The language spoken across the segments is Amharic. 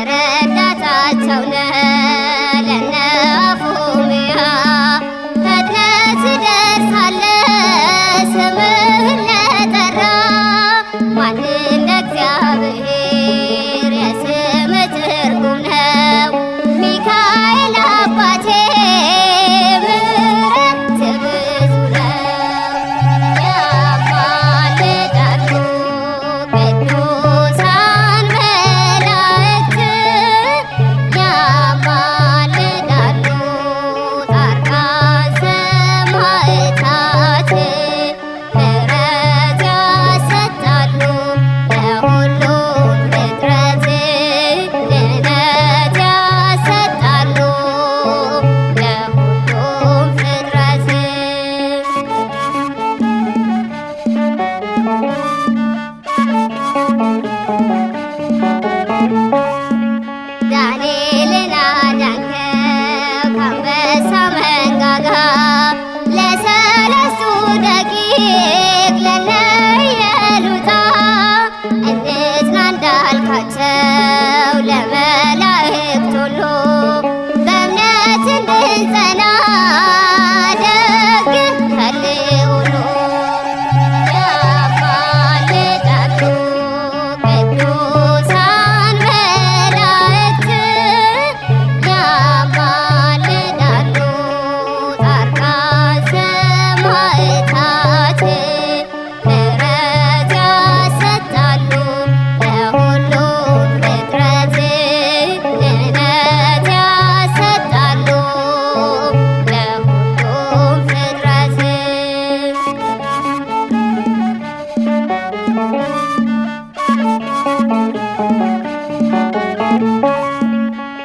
ረዳታቸው ነህ ለነ አፎምያ ፈጥነህ ትደርሳለህ ስምህን ለጠራ ማን እንደ እግዚአብሔር የስምህ ትርጉም ነው ሚካኤል አባቴ ምሕረትህ ብዙ ነው ያማልዳሉ ቅዱሳን መላእክት ያማልዳሉ ጻድቃን ሰማዕታት ምሕረት ያሰጣሉ ለሁሉም ፍጥረት ድነት ያሰጣሉ ለሁሉም ፍጥረት ዳንኤልን አዳንከው ከአንበሳ መንጋጋ ለሰለስቱ ደቂቅ ለነ ኢየሉጣ እንጽና እንዳልካቸው ለመላእክት ሁሉ በእምነት እንድንጸና ደግፈን ሁሉ ያማልዳሉ ቅዱሳን መላእክት ያማልዳሉ ጻድቃን ሰማዕታት ምሕረት ያሰጣሉ ለሁሉም ፍጥረት ድነት ያሰጣሉ ለሁሉም ፍጥረት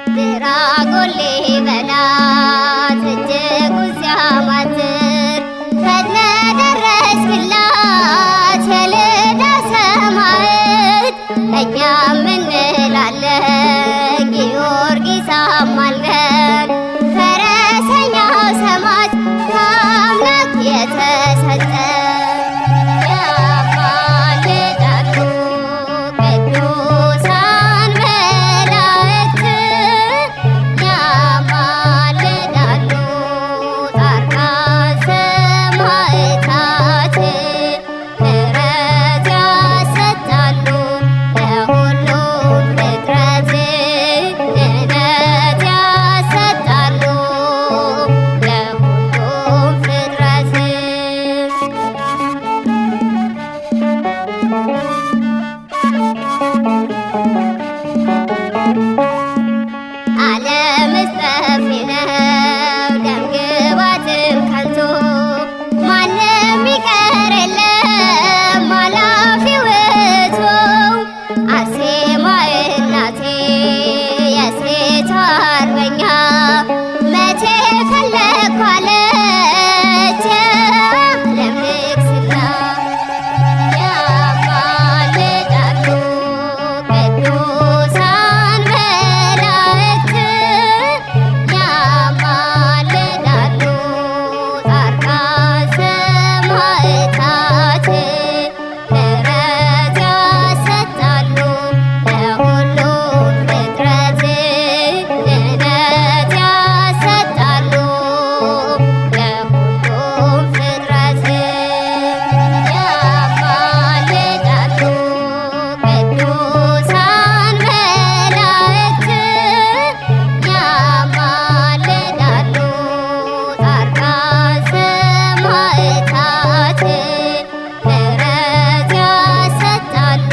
ድራጎን ሊበላት እጅጉን ሲያማትር ፈጥነህ ደረስክላት የልዳ ሰማዕት እኛም እንላለን ጊዮርጊስ አማልደን ፈረሰኛው ሰማዕት ከአምላክ የተሰጠ ያማልዳሉ ቅዱሳን መላእክት ያማልዳሉ ጻድቃን ሰማዕታት ምሕረት ያሰጣሉ ለሁሉም ፍጥረት ድነት ያሰጣሉ ለሁሉም ፍጥረት ዓለምስ ጠፊ ነው ደምግባትም ከንቱ ማንም ይቀር የለም አላፊ ውእቱ አርሴማ እናቴ የሴቷ አርበኛ መቼ ፈለግኩ አለች የዓለም ንግሥና ያማልዳሉ ቅዱሳን መላእክት ያማልዳሉ ጻድቃን ሰማዕታት ምሕረት ያሰጣሉ ለሁሉም ፍጥረት ድነት ያሰጣሉ ለሁሉም ፍጥረት ያማልዳሉ ቅዱሳን መላእክት ያማልዳሉ ጻድቃን ሰማዕታት ምሕረት ያሰጣሉ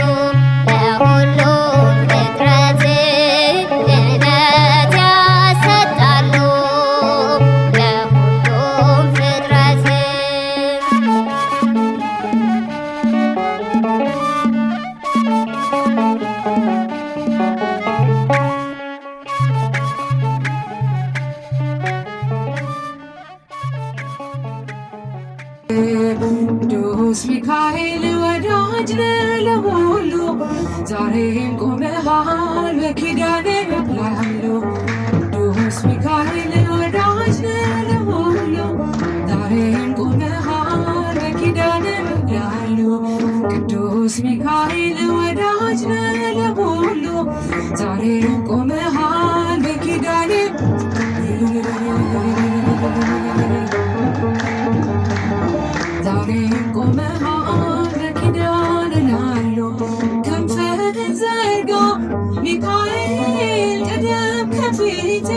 ለሁሉም ፍጥረት ድነት ያሰጣሉ ለሁሉም ፍጥረት ቅዱስ ሚካኤል ወዳጅ ነህ ለሁሉ ዛሬም ቆመሃል በኪዳነ ላሉ ቅዱስ ሚካኤል ወዳጅ ነህ ለሁሉ ዛሬም ቆመሃል በኪዳነ ላሉ ቅዱስ ቅዱስ ሚካኤል ወዳጅ ነህ ለሁሉ ዛሬም ቆመሃል በኪዳኔ ዛሬም ቆመሃል በኪዳን እላለሁ ክንፍህን ዘርጋ ሚካኤል ቅደም ከፊቴ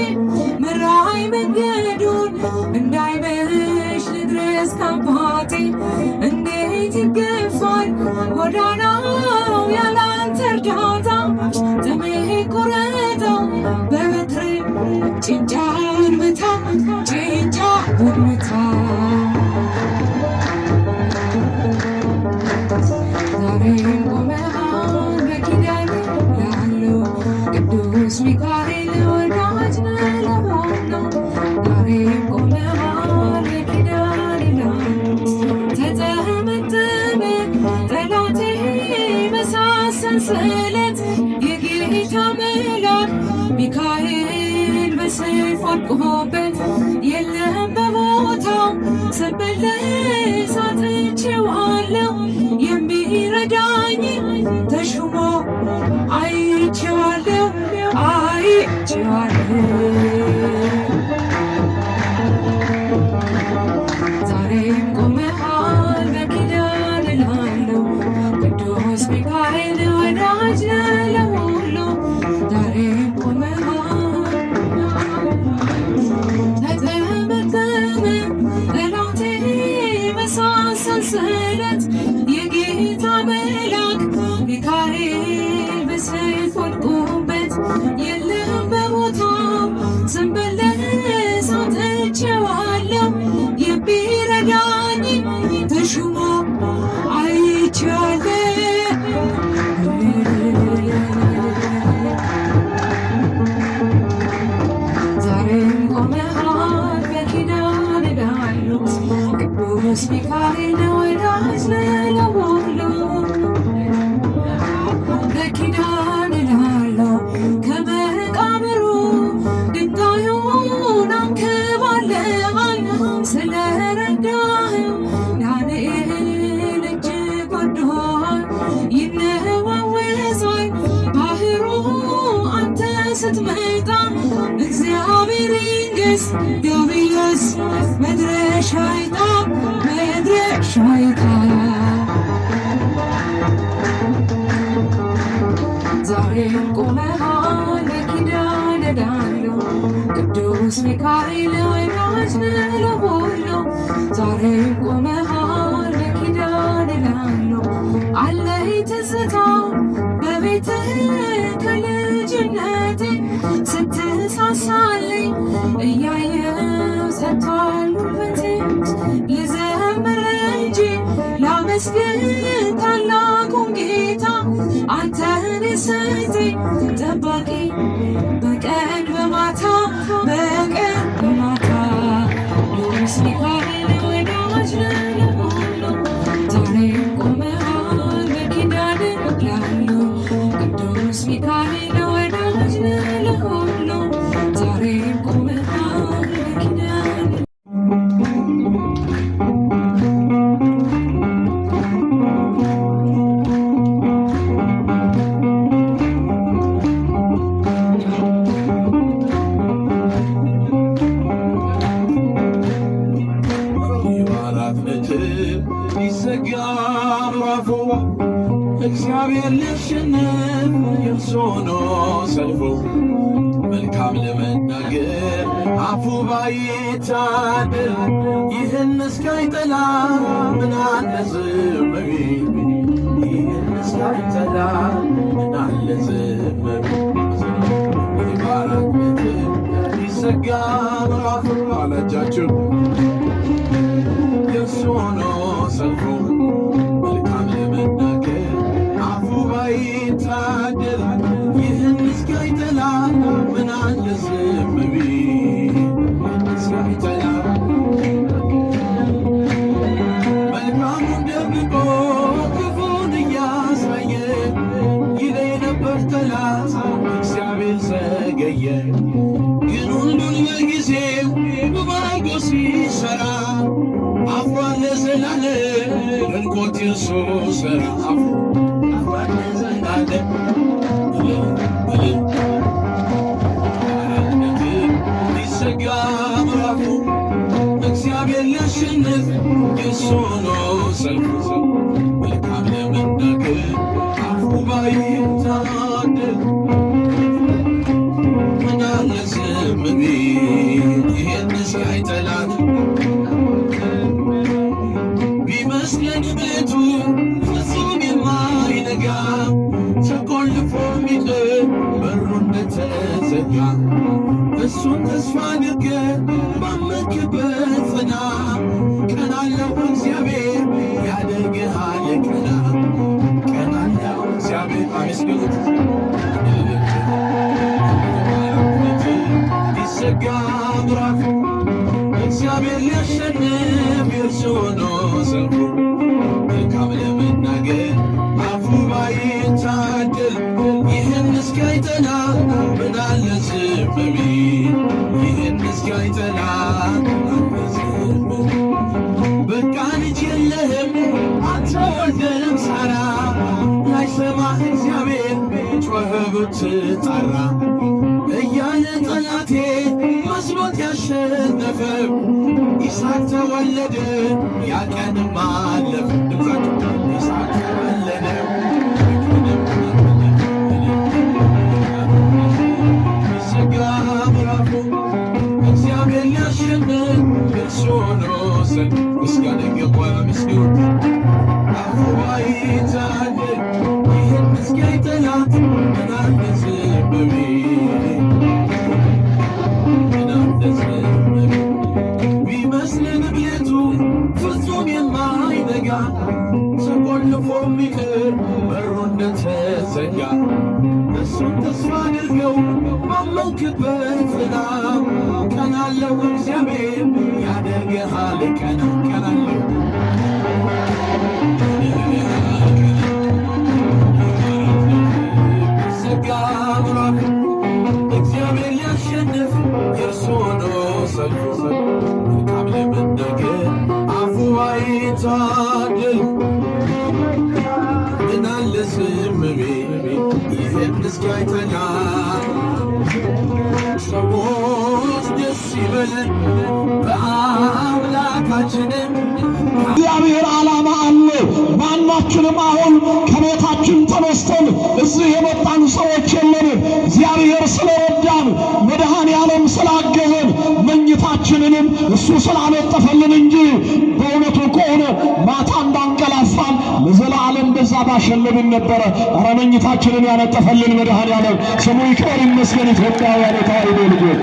ምራኝ መንገዱን እንዳይመሽ ልድረስ ከአባቴ እንዴት ይገፋል ጎዳናው ያላንተ እርዳታ ጥሜ ቁረጠው በበትሬ ጭንጫን ምታ ጭንጫን ምታ ዛሬም ቆመሃል በኪዳኔ እላለሁ ቅዱስ ሚካኤል ወዳጅ ነህ ለሁሉ ዛሬም ቆመሃል በኪዳኔ እላለሁ ተጠመጠመ ጠላቴ በሳት ሰንሰለት የጌታ መልአክ ሚካኤል በሰይፍ ወድቆበት የለም በቦታው ስመለስ አጥቼዋለሁ የሚረዳኝ ተሹሞ አይቼዋለሁ ዛሬም ቆመሃል በኪዳን እላለሁ ቅዱስ ሚካኤል ወዳጅ ነህ ለሁሉ ዛሬም ቆመሃል ተጠመጠመ ጠላቴ በሳት ሰንሰለት የጌታ መልአክ ሚካኤል በሰይፍ ወድቆበት የለም በቦታው ስመለስ አጥቼዋለሁ የሚረዳኝ ተሹሞ አይቼዋለሁ ዛሬም ቆመሃል በኪዳን እላለሁ ቅዱስ ሚካኤል ወዳጅ ነህ ለሁሉ በኪዳን እላለሁ ከመቃብሩ ድንጋዩን አንከባለሃል ስለረዳኸው ዳንኤል እጅግ ወዶሃል ይነዋወዛል ባህሩ አንተ ስትመጣ እግዚአብሔር ይንገስ ዲያብሎስ መድረሻ ይጣ ዛሬም ቆመሃል በኪዳን እላለሁ ቅዱስ ሚካኤል ወዳጅ ነህ ለሁሉ ዛሬም ቆመሃል በኪዳን እላለሁ አለኝ ትዝታ በቤትህ ከልጅነቴ ስትሳሳልኝ እያየሁ ሰጥቷል ውበቴ ልዘምር እንጂ ላመስግን ታላቁን ጌታ አንተን የሰጠኝ ጠባቂ በቀን በማታ ቅዱስ ሚካኤል ወዳጅ ነህ ለሁሉ ዛሬም ቆመሃል በኪዳን እላለሁ ቅዱስ ሚካኤል ወዳጅ ነህ ለሁሉ ዛሬም ቆመሃል በኪዳን እግዚአብሔር ሊያሸንፍ የእርሱ ሆኖ ሰልፉ መልካም ለመናገር አፉ ባይታደል ይህን እስካይጠላ ምን አለ ዝም ቢል ይህን እስካይጠላ ምን አለ ዝም ቢል ይባረክ ቤትህ ሊዘጋ ምዕራፉ አላጃችሁ የእርሱ ሆኖ ሰልፉ መልካም ለመናገር አፉ ባይታደል ይህን እስካይጠላ ምን አለ ዝም ቢል እስካይጠላ መልካሙን ደብቆ ክፉን እያሳየ ይለኝ ነበር ጠላት እግዚአብሔር ዘገየ ግን ሁሉን በጊዜው በበጎ ሲሠራ አፍሯን ለዘላለም እንቆት የሱ ሥራ ባይታደል ምናለ ዝም ቢል ይህን ሲያይ ጠላት ቢመስለን ቤቱ ፍጹም የማይነጋ ተቆልፎ ሚጥል በሩ እንደተዘጋ እሱን ተስፋ አድርገን ባመንክበት ጽና። ቀና አለው እግዚአብሔር ያደርግሃል ቀና። ቀና አለው እግዚአብሔር አመስግኑት። ሊዘጋ ምዕራፍ እግዚአብሔር ሊያሸንፍ የእርሱ ሆኖ ሰልፉ መልካም ለመናገር አፉ ባይታደል ይህን እስኪያይጠላ ምናለ ዝም ቢል ይህን እስኪያይጠላ ምናለ ዝም ቢል በቃ ልጅ የለህም አንተ ወልደህም ሳራ ላይሰማህ እግዚአብሔር ጮኸ ብትጣራ እያለ ጠላቴ መስሎት ያሸነፈ ይስሐቅ ተወለደ ያ ቀንም አለፈ። ድምፃቸው ይስሐቅ ተወለደ ይዘጋ ምዕራፉ እግዚአብሔር ሊያሸንፍ እርሱ ሆኖ ሰልፍ ምስጋና ይገባዋል። አመስግኑት። አፉ ባይታደል ይህን እስኪያይ ጠላት ምናለ ዝም ቢል ምናለ ዝም ቢል ቢመስለን ቤቱ ፍጹም የማይነጋ ተቆልፎ ሚቀር በሩ እንደተዘጋ እሱን ተስፋ አድርገው ባመንክበት ጽና። ቀና አለው እግዚአብሔር ያደርግሃል ቀና። ቀና አለው ዘጋ ምዕራፍ እግዚአብሔር ሊያሸንፍ የእርሱ ሆኖ ሰልፉ መልካም ለመናገር አፉ ባይታደል ምናለ ዝም ቢል ይህን እስኪያይ ጠላ ሰዎች ደስ ይበለን በአምላካችንም። እግዚአብሔር ዓላማ አለ። ማናችንም አሁን ከቤታችን ተነስተን እዚህ የመጣን ሰዎች የለንም። እግዚአብሔር ስለረዳን መድኃኔዓለም ስላገዘን መኝታችንንም እሱ ስላነጠፈልን እንጂ በእውነቱ ከሆነ ማታ እንዳንቀላፋን ለዘላለም በዛ ባሸለብን ነበረ። ኧረ መኝታችንን ያነጠፈልን መድኃኔዓለም ስሙ ይክበር ይመስገን። ኢትዮጵያውያን የተዋሕዶ ልጆች፣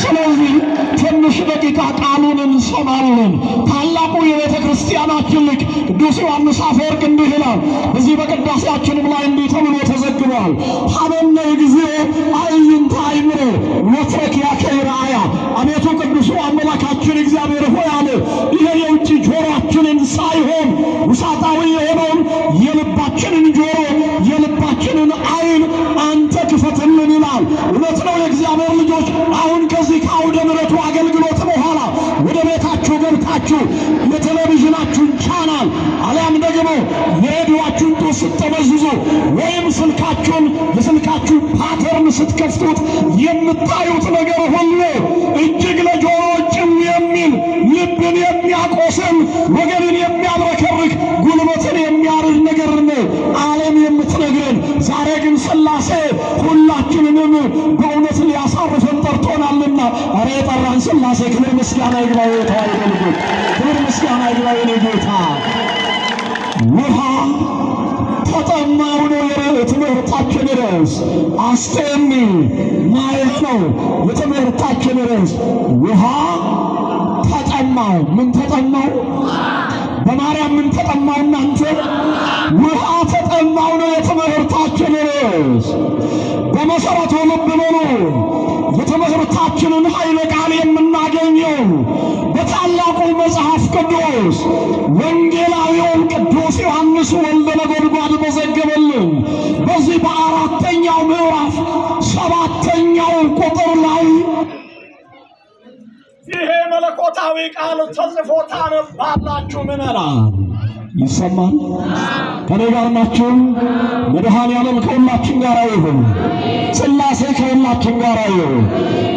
ስለዚህ ትንሽ ደቂቃ ቃሉን እንሰማለን። ታላቁ የቤተ ክርስቲያናችን ሊቅ ቅዱስ ዮሐንስ አፈወርቅ እንዲህ ይላል። በዚህ በቅዳሴያችንም ላይ እንዲህ ተብሎ ተዘግቧል። ሀበነ እግዚኦ አዕይንተ አእምሮ ወትረኪያከ ረአያ። አቤቱ ቅዱሱ አምላካችን እግዚአብሔር ሆይ አለ ይሄ የውጭ ጆሮአችንን ሳይሆን ውሳጣዊ የሆነውን የልባችንን ጆሮ የልባችንን ዓይን አንተ ክፈትልን ይላል። እውነት ነው የእግዚአብሔር ልጆች። አሁን ከዚህ ከአውደ ምሕረቱ አገልግሎት በኋላ ወደ ቤታችሁ ገብታችሁ የቴሌቪዥናችሁን ቻናል አሊያም ደግሞ የሬዲዮአችሁን ጡት ስትጠመዝዙ ወይም ስልካችሁን የስልካችሁ ፓተርን ስትከፍቱት የምታዩት ነገር ሁሉ እጅግ ለጆሮ ጭው የሚል ልብን የሚያቆስል ወገንን የሚያብረከርክ ጉልበትን የሚያርድ ነገር ነው ዓለም የምትነግረን። ዛሬ ግን ሥላሴ ሁላችንንም በእውነት ሊያሳርፈን ጠርቶናልና ኧረ የጠራን ሥላሴ ክብር ምስጋና ይግባው። የተዋሕዶ ልጆች ክብር ምስጋና ይግባው። የኔ ጌታ ውሃ ተጠማሁ ነው የትምህርታችን ርዕስ። አስቴኒ ማየት ነው የትምህርታችን ርዕስ። ውሃ ተጠማሁ። ምን ተጠማሁ? በማርያም ምን ተጠማሁ? እናንተ ውሃ ተጠማሁ ነው የትምህርታችን ርዕስ። በመሰረቱ ልብ በሉ። የትምህርታችንን ኃይለ ቃል የምናገኘው በታላቁ መጽሐፍ ቅዱስ ወንጌላዊውን ቅዱስ ዮሐንስ ወልደ ነጎድጓድ በዘገበልን በዚህ በአራተኛው ምዕራፍ 7ኛው ቁጥር ላይ ይሄ መለኮታዊ ቃል ተጽፎ ታነባላችሁ። ምዕመናን ይሰማል? ከኔ ጋር ናችሁ? መድኃኔዓለም ከሁላችን ጋር ይሁን። ሥላሴ ከሁላችን ጋር ይሁን።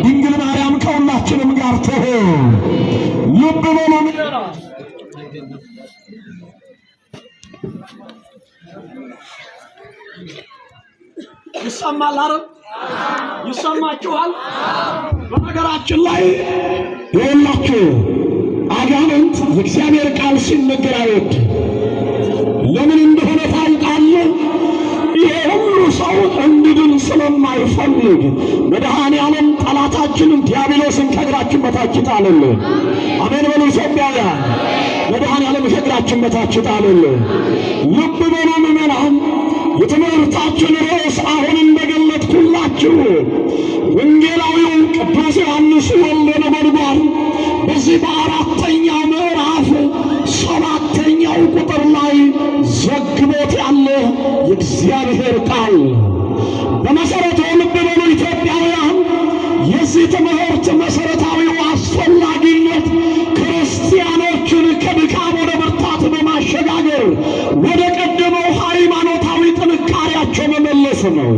ድንግል ማርያም ከሁላችንም ጋር ትሁን። ልብ በሉ ምዕመናን። ይሰማል አይደል? ይሰማችኋል? በነገራችን ላይ ይኸውላችሁ አጋንንት የእግዚአብሔር ቃል ሲነገር አይወድም። ለምን እንደሆነ ታውቃለህ? ይሄ ሁሉ ሰው እንዲድን ስለማይፈልግ መድኃኔዓለም ጠላታችንን ዲያብሎስን ከእግራችን በታች ጣለልን። አሜን በሉ ኢትዮጵያውያን። መድኃኔዓለም ከእግራችን በታች ጣለልን። ልብ በሉ ምዕመናን። የትምህርታችን ርዕስ አሁን እንደገለጥኩላችሁ ወንጌላዊው ቅዱስ ዮሐንስ ወልደ ነጎድጓድ በዚህ በአራተኛው ምዕራፍ 7ኛው ቁጥር ላይ ዘግቦት ያለ የእግዚአብሔር ቃል በመሰረቱ ልብ በሉ ኢትዮጵያውያን፣ የዚህ ትምህርት መሰረታዊው አስፈላጊነት ክርስቲያኖችን ከድካም ወደ ብርታት በማሸጋገር ወደ ቀደመው ሃይማኖታዊ ጥንካሬያቸው መመለስ ነው።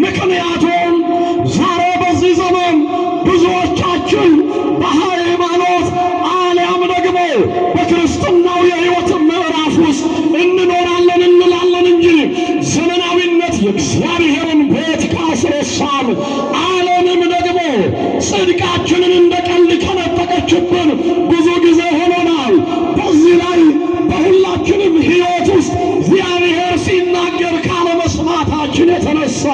ምክንያቱም ዛሬ በዚህ ዘመን ብዙዎቻችን በሃይማኖት አልያም ደግሞ በክርስትናው የሕይወት ምዕራፍ ውስጥ እንኖራለን እንላለን እንጂ ዘመናዊነት የእግዚአብሔርን ቤት ካስረሳን፣ ዓለምም ደግሞ ጽድቃችንን እንደ ቀልድ ከነጠቀችብን ብዙ ጊዜ ሆኖናል። በዚህ ላይ በሁላችንም ሕይወት ውስጥ እግዚአብሔር ሲናገር ካለመስማታችን የተነሳ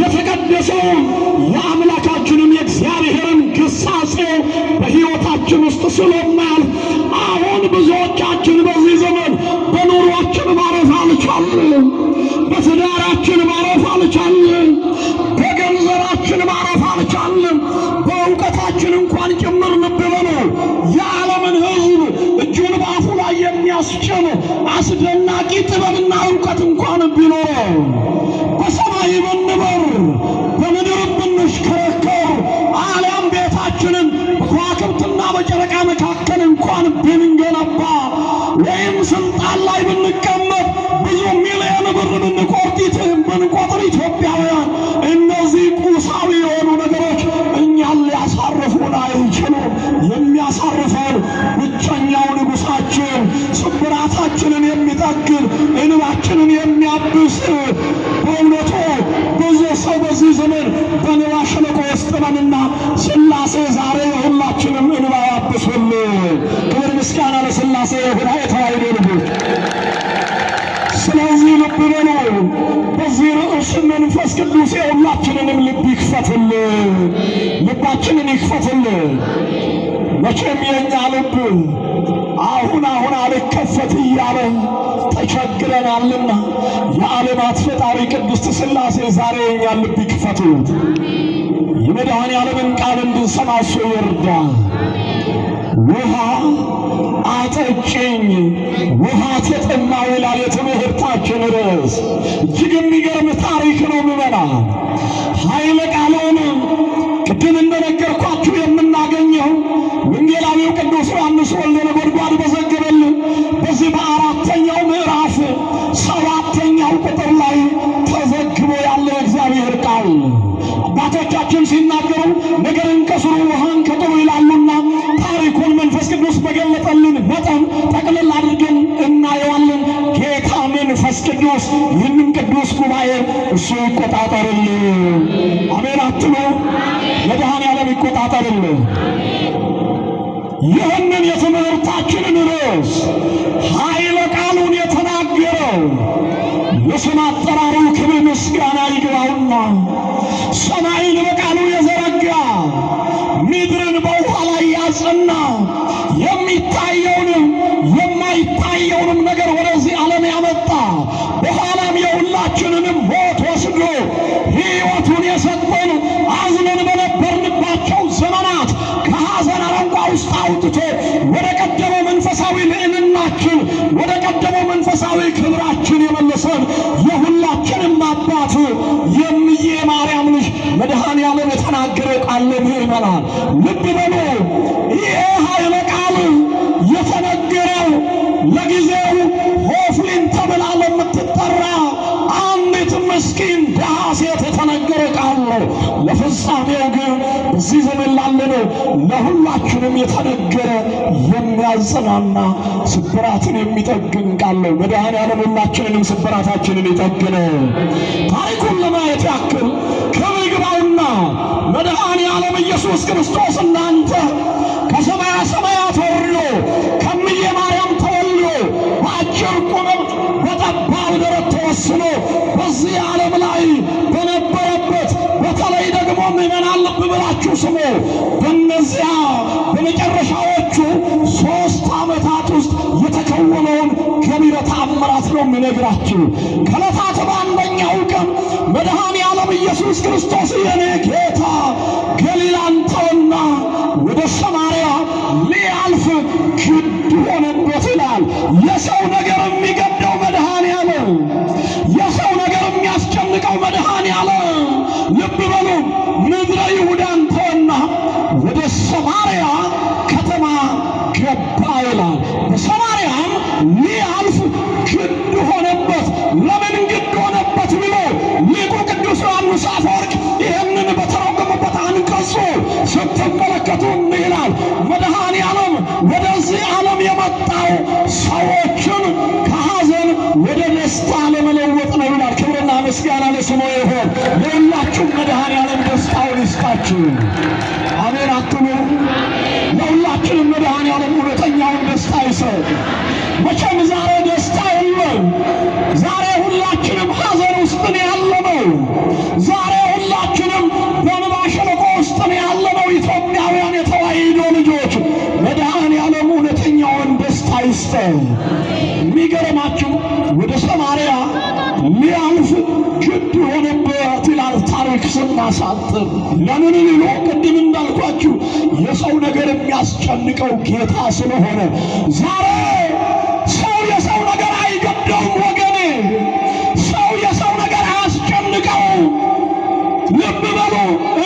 የተቀደሰውን የአምላካችንን የእግዚአብሔርን ግሳጼ በሕይወታችን ውስጥ ስለማያልፍ አሁን ብዙዎቻችን በዚህ ዘመን በኑሯችን ማረፍ አልቻልንም፣ በትዳራችን ማረፍ አልቻልንም፣ በገንዘባችን ማረፍ አልቻልንም፣ በእውቀታችን እንኳን ጭምር ልብ በሉ የዓለምን ሕዝብ እጁን በአፉ ላይ የሚያስጭን አስደናቂ ጥበብና እውቀት እንኳን ቢኖረው በሰማይ ብንበር በምድር ብንሽከረከር አልያም ቤታችንን በከዋክብትና በጨረቃ መካከል እንኳን ብንገነባ ወይም ስልጣን ላይ ብንቀመጥ ብዙ ሚሊዮን ብር ብንቆጥር ኢትዮጵያውያን እነዚህ ቁሳዊ የሆኑ ነገሮች እኛን ሊያሳርፉን አይችሉም። የሚያሳርፈን ብቸኛው ንጉሳችን፣ ስብራታችንን የሚጠግን እንባችንን የሚያብስ። በእውነቱ ብዙ ሰው በዚህ ዘመን በንባ ሸለቆ ውስጥ ነንና ሥላሴ ዛሬ የሁላችንም እንባ ያብሱልን። ክብር ምስጋና ለሥላሴ ይሁን። የተዋሕዶ ልጆች ስለዚህ ልብ በሉ። በዚህ ርዕስ መንፈስ ቅዱስ የሁላችንንም ልብ ይክፈትልን፣ ልባችንን ይክፈትልን። መቼም የእኛ ልብ አሁን አልከፈት እያለ ተቸግረናልና የዓለማት ፈጣሪ ቅድስት ሥላሴ ዛሬ የእኛን ልብ ይክፈቱት። የመድኃኔዓለምን ቃል እንድንሰማ እሱ ይርዳን። ውሃ አጠጭኝ ውሃ ተጠማሁ ይላል የትምህርታችን ርዕስ። እጅግ የሚገርም ታሪክ ነው ምዕመናን። ኃይለ ቃሉን ቅድም እንደነገርኳችሁ የምናገኘው ወንጌላዊው ቅዱስ ዮሐንስ ወልደ ነጎድጓድ በዘገበልን በዚህ በአራተኛው ምዕራፍ 7ኛው ቁጥር ላይ ተዘግቦ ያለ እግዚአብሔር ቃል አባቶቻችን ሲናገሩ ነገርን ከስሩ ውሃን ከጥሩ ይላሉና ታሪኩን መንፈስ ቅዱስ በገለጠልን መጠን ጠቅልል አድርገን እናየዋለን። ጌታ መንፈስ ቅዱስ ይህንን ቅዱስ ጉባኤ እሱ ይቆጣጠርልን። አሜን አትሉ? መድኃኔዓለም ይቆጣጠርልን። ይህንን የትምህርታችንን ርዕስ ኃይለ ቃሉን የተናገረው ለስም አጠራሩ ክብር ምስጋና ይግባውና ሰማይን በቃሉ የዘረጋ ምድርን በውኃ ላይ ያጸና የሚታየውንም የማይታየውንም ነገር ወደዚህ ዓለም ያመጣ በኋላም የሁላችንንም ሞት ወስዶ ሕይወቱን የሰጠን አዝነን በነበርንባቸው ዘመናት ከሐዘን አረንቋ ውስጥ አውጥቶ ወደ ቀደመው መንፈሳዊ ልዕልናችን ወደ ቀደመው መንፈሳዊ ክብራችን የመለሰን የሁላችንም አባት የእምዬ ማርያም ልጅ መድኃኔዓለም የተናገረው ቃል ምዕመናን ልብ በሉ። ይሄ ኃይለ ቃል የተነገረው ለጊዜው ሆፍሊን ተብላ ለምትጠራ አንዲት ምስኪን ድሃ ሴት የተነገረ ቃል ነው። ለፍጻሜው ግን በዚህ ዘመን ላለነው ለሁላችንም የተነገረ የሚያጽናና ስብራትን የሚጠግን ቃል ነው። መድኃኔዓለም ሁላችንንም ስብራታችንን ይጠግን። ታሪኩን ለማየት ኢየሱስ ክርስቶስ እናንተ ከሰማያ ሰማያት ወርዶ ከእምዬ ማርያም ተወልዶ በአጭር ቁመት በጠባብ ደረት ተወስኖ በዚህ ዓለም ላይ በነበረበት በተለይ ደግሞ ምዕመናን ልብ ብላችሁ ስሙ። በእነዚያ በመጨረሻዎቹ 3 ዓመታት ውስጥ የተከወነውን ገቢረ ተአምራት ነው የምነግራችሁ። ከዕለታት በአንደኛው ቀን መድኃኔ ዓለም ኢየሱስ ክርስቶስ የኔ ጌታ ገሊላን ተወና ወደ ሰማርያ ሊያልፍ ግድ ሆነበት ይላል። የሰው ነገር የሚገደው መድኃኔ ዓለም፣ የሰው ነገር የሚያስጨንቀው መድኃኔ ዓለም ልብ በሉ ምድረ ይሁዳን ተወና ወደ ሰማርያ ከተማ ገባ ይላል። በሰማርያም ሊያልፍ ግድ ሆነበት። ለምን ግድ ሆነበት ብሎ ሊቁ ቅዱስ ዮሐንስ አፈወርቅ ይህንን በተረጎመበት አንቀጹ ስትመለከቱ ይላል መድኃኔ ዓለም ወደዚህ ዓለም የመጣው ሰዎችን ከሐዘን ወደ ደስታ ለመለወጥ ነው ይላል። ክብርና ምስጋና ለስሙ ይሁን። ለሁላችሁም መድኃኔ ዓለም ደስታውን ይስጣችሁ። አሜን አትሉ? ለሁላችንም መድኃኔ ዓለም እውነተኛውን ደስታ ይሰጥ። መቼም ዛሬ ደስታ የለም። ዛሬ ሁላችንም ሐዘን ውስጥ ነው ያለነው። ዛሬ ሁላችንም በእንባ ሸለቆ ውስጥ ነው ያለነው። ኢትዮጵያውያን የተዋሕዶ ልጆች መድኃኔ ዓለም እውነተኛውን ደስታ ይስጠን። የሚገርማችሁ ወደ ሰማርያ ሊያልፍ ግድ ሆነበት ይላል ታሪክ ስናሳጥር። ለምን ሊሉ ቅድም እንዳልኳችሁ የሰው ነገር የሚያስጨንቀው ጌታ ስለሆነ ዛሬ ሰው የሰው ነገር አይገደውም ወገኔ። ሰው የሰው ነገር አያስጨንቀው። ልብ በሉ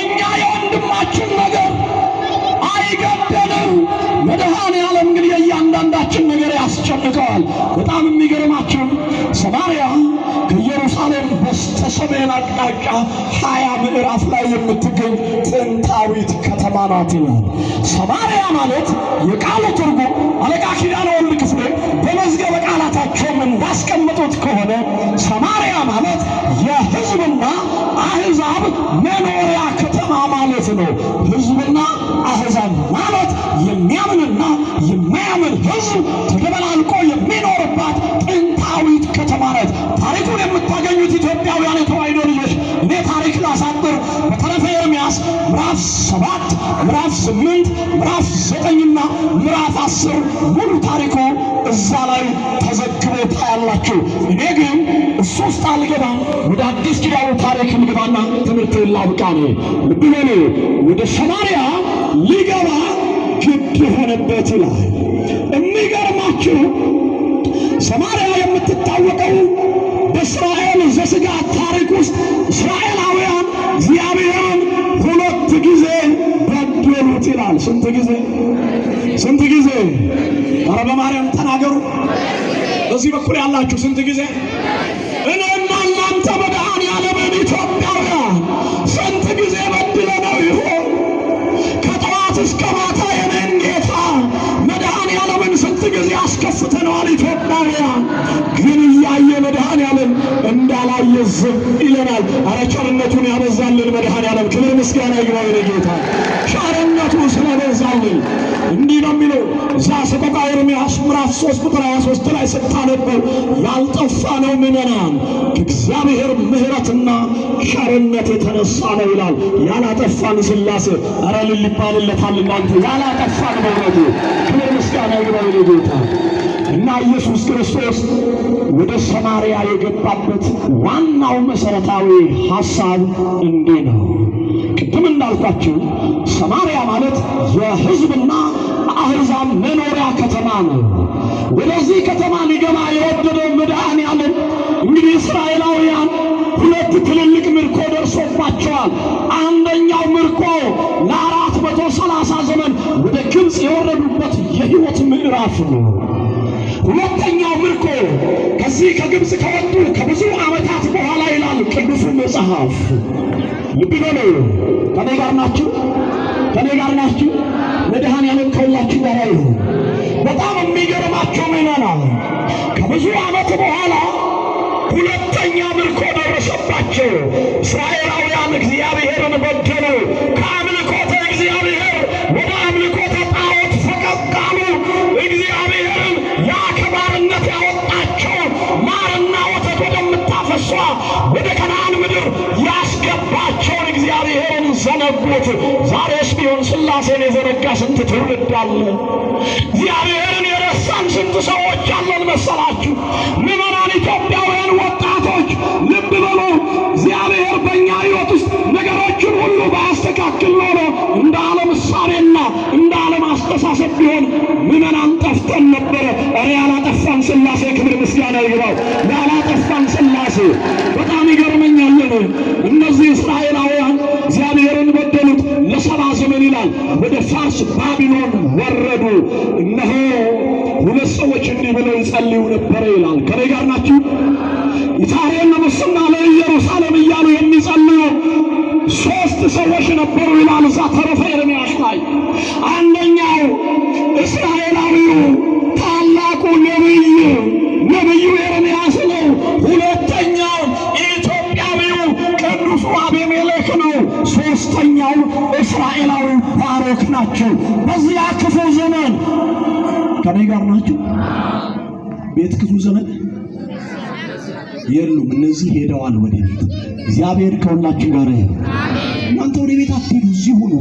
እኛ የወንድማችን ነገር አይገደንም። መድኃኔ ዓለም ግን የእያንዳንዳችን ነገር ያስጨንቀዋል። በጣም የሚገርማችሁ ሰማርያ ከኢየሩሳሌም በስተ ሰሜን አቅጣጫ 20 ምዕራፍ ላይ የምትገኝ ጥንታዊት ከተማ ናት ይላል። ሰማርያ ማለት የቃሉ ትርጉም አለቃ ኪዳነ ወልድ ክፍሌ በመዝገበ ቃላታቸውም እንዳስቀመጡት ከሆነ ሰማርያ ማለት የሕዝብና አሕዛብ መኖሪያ ከተማ ማለት ነው። ሕዝብና አሕዛብ ማለት የሚያምንና የማያምን ሕዝብ ተደበላልቆ የሚኖርባት ጥንታዊት ከተማ ናት። ታሪኩን የምታገኙት ኢትዮጵያውያን የተዋሕዶ ልጆች እኔ ታሪክ ላሳጥር በተረፈ ኤርምያስ ምዕራፍ 7 ምዕራፍ 8 ምዕራፍ 9ና ምዕራፍ 10 ሙሉ ታሪኩ እዛ ላይ ተዘግቦ ታያላችሁ። እኔ ግን እሱ ውስጥ አልገባም። ወደ አዲስ ኪዳኑ ታሪክ ልግባና ትምህርት ላብቃ። ልብ በሉ ወደ ሰማርያ ሊገባ ግድ ሆነበት ይላል። የሚገርማችሁ ሰማርያ የምትታወቀው በእስራኤል ዘሥጋ ታሪክ ውስጥ እስራኤላውያን እግዚአብሔርን 2 ጊዜ በደሉት ይላል። ስንት ጊዜ? ስንት ጊዜ? ኧረ በማርያም ተናገሩ። በዚህ በኩል ያላችሁ ስንት ጊዜ? እኔና እናንተ መድኃኔ ዓለምን ኢትዮጵያውያን ስንት ጊዜ በድለነው ይሆን? ከጠዋት እስከ ማታ የኔን ጌታ መድኃኔ ዓለምን ስንት ጊዜ አስከፍተነዋል ኢትዮጵያውያን። ግን እያየ መድኃኔ ዓለም እንዳላየ ዝም ይለናል። አረ ቸርነቱን ያበዛልን መድኃኔ ዓለም ክብር ምስጋና ይግባው ለጌታ። ቸርነቱ ስለበዛልን እንዲህ ነው የሚለው እዛ ሰቆቃወ ኤርምያስ ምዕራፍ 3 ቁጥር 23 ላይ ስታነበው ያልጠፋ ነው ምዕመናን ከእግዚአብሔር ምሕረትና ቸርነት የተነሳ ነው ይላል። ያላጠፋን ሥላሴ አረ እልል ይባልለታል። እናንተ ያላጠፋን በእውነቱ ክብር ምስጋና ይግባው ለጌታ። እና ኢየሱስ ክርስቶስ ወደ ሰማርያ የገባበት ዋናው መሰረታዊ ሐሳብ እንዲህ ነው። ቅድም እንዳልኳችሁ ሰማርያ ማለት የሕዝብና አሕዛብ መኖሪያ ከተማ ነው። ወደዚህ ከተማ ሊገባ የወደደው መድኃኔ ዓለም እንግዲህ እስራኤላውያን 2 ትልልቅ ምርኮ ደርሶባቸዋል። አንደኛው ምርኮ ለ430 ዘመን ወደ ግብፅ የወረዱበት የሕይወት ምዕራፍ ነው። ሁለተኛው ምርኮ ከዚህ ከግብፅ ከወጡ ከብዙ ዓመታት በኋላ ይላል ቅዱሱ መጽሐፍ። ልብ በሉ። ከኔ ጋር ናችሁ? ከኔ ጋር ናችሁ? መድኃኔ ዓለም ከሁላችሁ ጋር ይሁን። በጣም የሚገርማቸው ምዕመናን ከብዙ ዓመት በኋላ ሁለተኛ ምርኮ ደረሰባቸው። እስራኤላውያን እግዚአብሔርን በደሉ። ከአምልኮተ እግዚአብሔር ጌታቸውን እግዚአብሔርን ዘነጉት። ዛሬስ ቢሆን ሥላሴን የዘነጋ ስንት ትውልድ አለ? እግዚአብሔርን የረሳን ስንት ሰዎች አለን መሰላችሁ? ምዕመናን ኢትዮጵያውያን ወጣቶች ልብ በሉ። እግዚአብሔር በእኛ ሕይወት ውስጥ ነገሮችን ሁሉ ባያስተካክል ኖሮ እንደ ዓለም እሳቤና እንደ ዓለም አስተሳሰብ ቢሆን ምዕመናን ጠፍተን ነበረ። እረ ያላጠፋን ሥላሴ ክብር ምስጋና ይግባው። ያላጠፋን ሥላሴ በጣም ይገርመኛል። እነዚህ እስራኤላውያን እግዚአብሔርን በደሉት ለሰባ ዘመን ይላል። ወደ ፋርስ ባቢሎን ወረዱ። እነሆ ሁለት ሰዎች እንዲህ ብለው ይጸልዩ ነበረ ይላል። ከኔ ጋር ናችሁ? ይታረን ለሙስና ለኢየሩሳሌም እያሉ የሚጸልዩ ሶስት ሰዎች ነበሩ ይላል እዛ ተረፈ ኤርምያስ ላይ። አንደኛው እስራኤላዊው ታላቁ ነቢዩ ኤርምያስ ነው። ሁለተኛው ኢትዮጵያዊው ቅዱሱ አቤሜሌክ ነው። ሶስተኛው እስራኤላዊ ባሮክ ናቸው። በዚያ ክፉ ዘመን ከኔ ጋር ናቸው? ቤት ክፉ ዘመን የሉም። እነዚህ ሄደዋል ወደ ቤት። እግዚአብሔር ከሁላችን ጋር ይሁን። እናንተ ወደ ቤት አትሄዱ፣ እዚህ ሁኑ።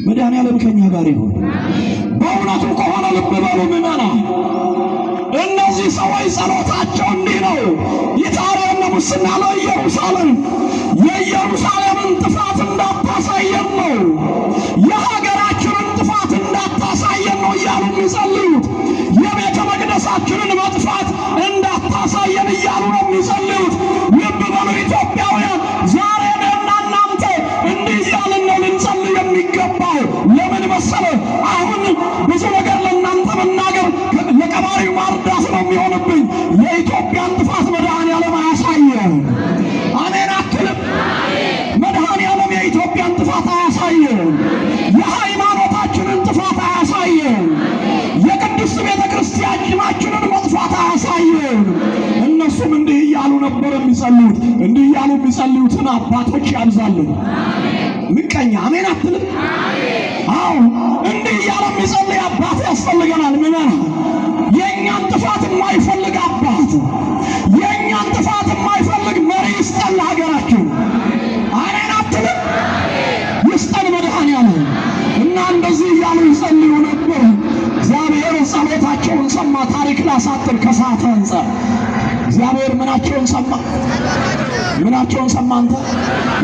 መድኃኔዓለም ከኛ ጋር ይሁን። በእውነቱ ከሆነ ልብ በሉ ምዕመናን፣ እነዚህ ሰዎች ጸሎታቸው እንዲህ ነው። ይታረን ለሙስና ለኢየሩሳሌም፣ የኢየሩሳሌምን ጥፋት እንዳታሳየን ነው፣ የሀገራችንን ጥፋት እንዳታሳየን ነው እያሉ የሚጸልዩት። የቤተ መቅደሳችንን መጥፋት እንዳታሳየን እያሉ ነው የሚጸልዩት። ልብ በሉ ኢትዮጵያውያን፣ ዛሬ እኔና እናንተ እንዲህ እያልን ነው ልንጸልይ የሚገባው። ለምን መሰለ? አሁን ብዙ ነገር ለእናንተ መናገር ለቀባሪው ማርዳት ነው የሚሆንብኝ። የኢትዮጵያን ጥፋት መድኃኔዓለም አያሳየን። አሜን አትልም? መድኃኔዓለም የኢትዮጵያን ጥፋት አያሳየን። የሃይማኖታችንን ጥፋት አያሳየን። የቅድስት ቤተ ክርስቲያናችንን መጥፋት አያሳየን። እነሱም እንዲህ እያሉ ነበር የሚጸልዩት። እንዲህ እያሉ የሚጸልዩትን አባቶች ያብዛልን። ምቀኛ አሜን አትልም? አዎ እንዲህ እያሉ የሚጸልይ አባት ያስፈልገናል። ምዕመናን፣ የእኛን ጥፋት የማይፈልግ አባት፣ የእኛን ጥፋት የማይፈልግ መሪ ይስጠን ለሀገራችን። አሜን አትልም? ይስጠን መድኃኔዓለም። እና እንደዚህ እያሉ ይጸልዩ ነበር። እግዚአብሔር ጸሎታቸውን ሰማ። ታሪክ ላሳጥር ከሰዓት አንጻር እግዚአብሔር ምናቸውን ሰማ? ምናቸውን ሰማ? አንተ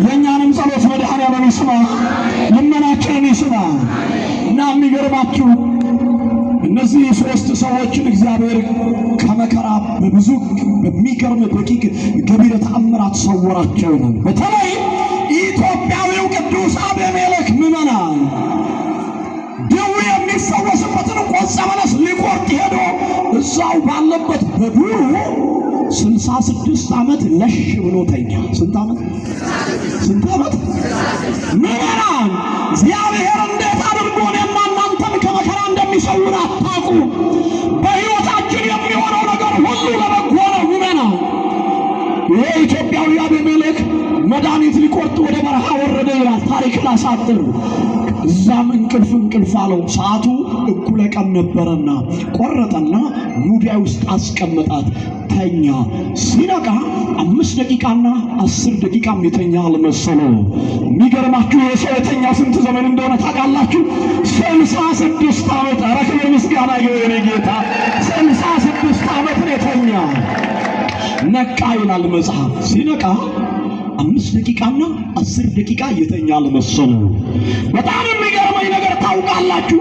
የእኛንም ጸሎት መድኃኔዓለም ይስማ፣ ልመናችንን ይስማ። እና የሚገርማችሁ እነዚህ ሶስት ሰዎችን እግዚአብሔር ከመከራ በብዙ በሚገርም ደቂቅ ገቢረ ተአምራት ሰወራቸው ነው። በተለይ ኢትዮጵያዊው ቅዱስ አቤሜሌክ ምዕመናን ደዌ የሚፈወስበትን ቆጸ በለስ ሊቆርጥ ሄዶ እዛው ባለበት በዱሩ 66 ዓመት ለሽ ብሎ ተኛ። ስንት ዓመት? ምዕመናን፣ እግዚአብሔር እንዴት አድርጎ እኔና እናንተን ከመከራ እንደሚሰውር አታውቁ። በሕይወታችን የሚሆነው ነገር ሁሉ ለበጎ ነው። ምዕመናን፣ ይሄ ኢትዮጵያዊ አቤሜሌክ መድኃኒት ሊቆርጥ ወደ በረሃ ወረደ ይላል። ታሪክ ላሳጥር። እዛም እንቅልፍ አለው። ሰዓቱ እኩለ ቀን ነበረና ቆረጠና ሙዳይ ውስጥ አስቀመጣት። ተኛ። ሲነቃ 5 ደቂቃና 10 ደቂቃም የተኛ አልመሰለው። የሚገርማችሁ የሰው የተኛ ስንት ዘመን እንደሆነ ታውቃላችሁ? 66 ዓመት። ኧረ ክብር ምስጋና የኔ ጌታ፣ 66 ዓመት ነው የተኛ። ነቃ ይላል መጽሐፍ። ሲነቃ 5 ደቂቃና 10 ደቂቃ የተኛ አልመሰለው። በጣም የሚገርመኝ ነገር ታውቃላችሁ?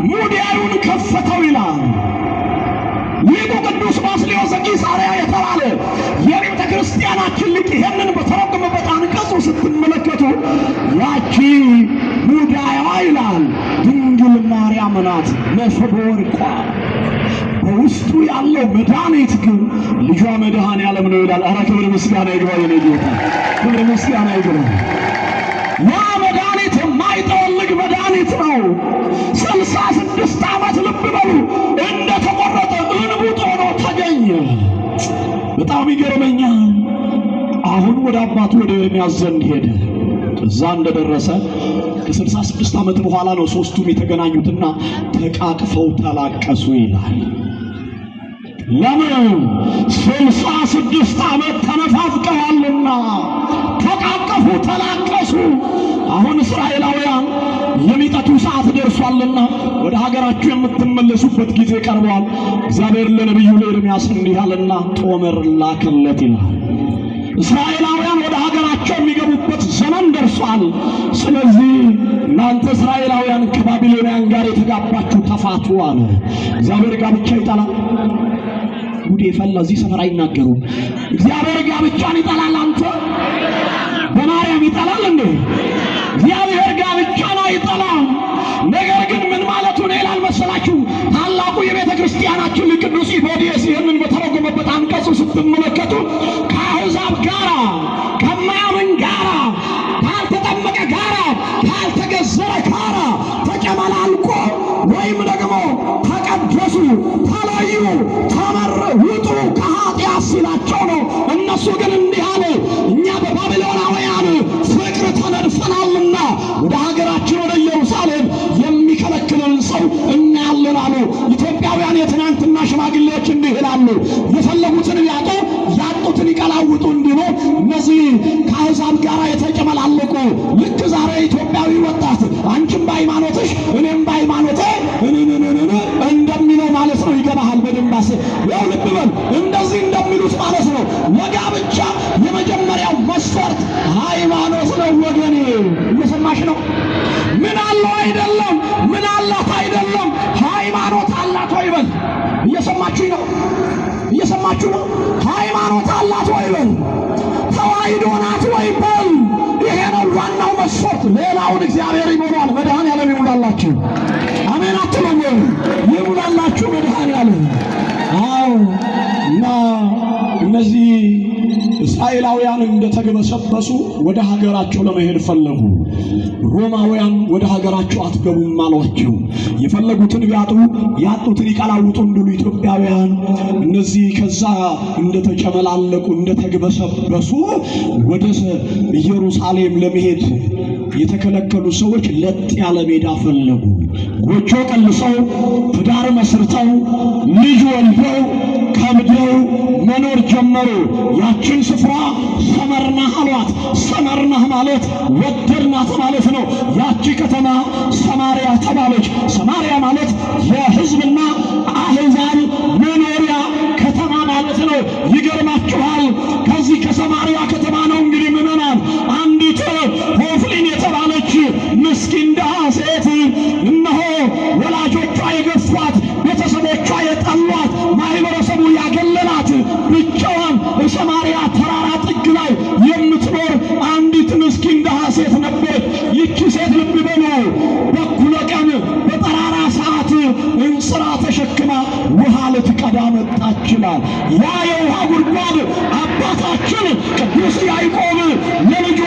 ሙዳዩን ከፈተው ይላል ሊቁ ቅዱስ ባስልዮስ ዘቂሳርያ የተባለ የቤተ ክርስቲያናችን ሊቅ። ይሄንን በተረጎመበት አንቀጹ ስትመለከቱ ያቺ ሙዳይዋ ይላል ድንግል ማርያም ናት፣ መሶበ ወርቋ። በውስጡ ያለው መድኃኒት ግን ልጇ መድኃኔዓለም ነው ይላል። ኧረ ክብር ምስጋና ይግባው የኔ ጌታ፣ ክብር ምስጋና ይግባው። ያ መድኃኒት የማይጠወልግ መድኃኒት ነው። 66 ዓመት ልብ በሉ እንደተቆረጠ እንቡጥ ሆኖ ተገኘ። በጣም ይገርመኛል። አሁን ወደ አባቱ ወደ ኤርምያስ ዘንድ ሄደ። እዛ እንደደረሰ ከ66 ዓመት በኋላ ነው ሶስቱም የተገናኙትና ተቃቅፈው ተላቀሱ ይላል። ለምን? 66 ዓመት ተነፋፍቀዋልና ተቃቀፉ አረፉ፣ ተላቀሱ። አሁን እስራኤላውያን የሚጠቱ ሰዓት ደርሷልና ወደ ሀገራችሁ የምትመለሱበት ጊዜ ቀርቧል። እግዚአብሔር ለነቢዩ ለኤርምያስ እንዲህ አለና ጦመር ላከለት ይላል። እስራኤላውያን ወደ ሀገራቸው የሚገቡበት ዘመን ደርሷል። ስለዚህ እናንተ እስራኤላውያን ከባቢሎናውያን ጋር የተጋባችሁ ተፋቱ አለ። እግዚአብሔር ጋብቻ ይጠላል። ጉዴ ፈላ። እዚህ ሰፈር አይናገሩም። እግዚአብሔር ጋብቻን ይጠላል። አንተ በማርያም ይጠላል እንዴ? እግዚአብሔር ጋብቻን አይጠላም። ነገር ግን ምን ማለቱ ነው ይላል መሰላችሁ? ታላቁ የቤተ ክርስቲያናችን ቅዱስ ኢፎዲየስ ይህንን በተረጎመበት አንቀጹ ስትመለከቱ ከአሕዛብ ጋራ፣ ከማያምን ጋራ፣ ካልተጠመቀ ጋራ፣ ካልተገዘረ ጋራ ተጨመላልቆ ወይም ደግሞ ተቀደሱ፣ ተለዩ፣ ውጡ ከኃጢአት ሲላቸው ነው። እነሱ ግን እንዲህ አሉ፣ እኛ በባቢሎናውያን ፍቅር ተነድፈናልና ወደ ሀገራችን ወደ ኢየሩሳሌም የሚከለክልን ሰው እናያለን አሉ። ኢትዮጵያውያን የትናንትና ሽማግሌዎች እንዲህ ይላሉ፣ የፈለጉትን ያጡ ያጡትን ይቀላውጡ እንዲሉ እነዚህ ከአሕዛብ ጋር የተጨመላለቁ ልክ ዛሬ ኢትዮጵያዊ ወጣት አንቺም በሃይማኖትሽ እኔም በሃይማኖቴ እንደሚለው ማለት ነው። ይገባሃል? በደንባስ ያው ልብ በል እንደዚህ እንደሚሉት ማለት ነው። ለጋብቻ የመጀመሪያው መስፈርት ሃይማኖት ነው ወገኔ። እየሰማሽ ነው? ምን አለው አይደለም፣ ምን አላት አይደለም፣ ሃይማኖት አላት ወይ በል። እየሰማችሁ ነው? እየሰማችሁ ነው? ሃይማኖት አላት ወይ በል። ተዋሕዶ ናት ወይ በል። ይሄ ነው ዋናው መስፈርት። ሌላውን እግዚአብሔር ይሞላል። መድኃኔዓለም ይሙላላችሁ። አሜን አትሉም? ይሙላላችሁ መድኃኔዓለም። አዎ። እና እነዚህ እስራኤላውያን እንደተገበሰበሱ ወደ ሀገራቸው ለመሄድ ፈለጉ። ሮማውያን ወደ ሀገራቸው አትገቡም አሏቸው። የፈለጉትን ቢያጡ ያጡትን ይቀላውጡ እንዲሉ ኢትዮጵያውያን እነዚህ ከዛ እንደተጨመላለቁ እንደተገበሰበሱ ወደ ኢየሩሳሌም ለመሄድ የተከለከሉ ሰዎች ለጥ ያለ ሜዳ ፈለጉ። ጎጆ ቀልሰው ትዳር መስርተው ልጅ ወልደው ከብደው መኖር ጀመሩ። ያችን ስፍራ ሰመርናህ አሏት። ሰመርናህ ማለት ወደድናት ማለት ነው። ያቺ ከተማ ሰማርያ ተባለች። ሰማርያ ማለት የሕዝብና አሕዛብ መኖሪያ ከተማ ማለት ነው። ይገርማችኋል። ከዚህ ከሰማርያ ከተማ ነው እንግዲህ ምዕመናን አንዲት ሆፍሊን የተባለች ምስኪን ድሃ ሴት እነሆ ወላጆቿ የገፏት፣ ቤተሰቦቿ የጠሏት፣ ማህበረሰቡ ያገለላት ብቻዋን በሰማርያ ተራራ ጥግ ላይ የምትኖር አንዲት ምስኪን ድሃ ሴት ነበረች። ይቺ ሴት ልብ በሉ በኩለ ቀን በጠራራ ሰዓት እንስራ ተሸክማ ውሃ ልትቀዳ መጣች ይላል። ያ የውሃ ጉድጓድ አባታችን ቅዱስ ያዕቆብ ለልጁ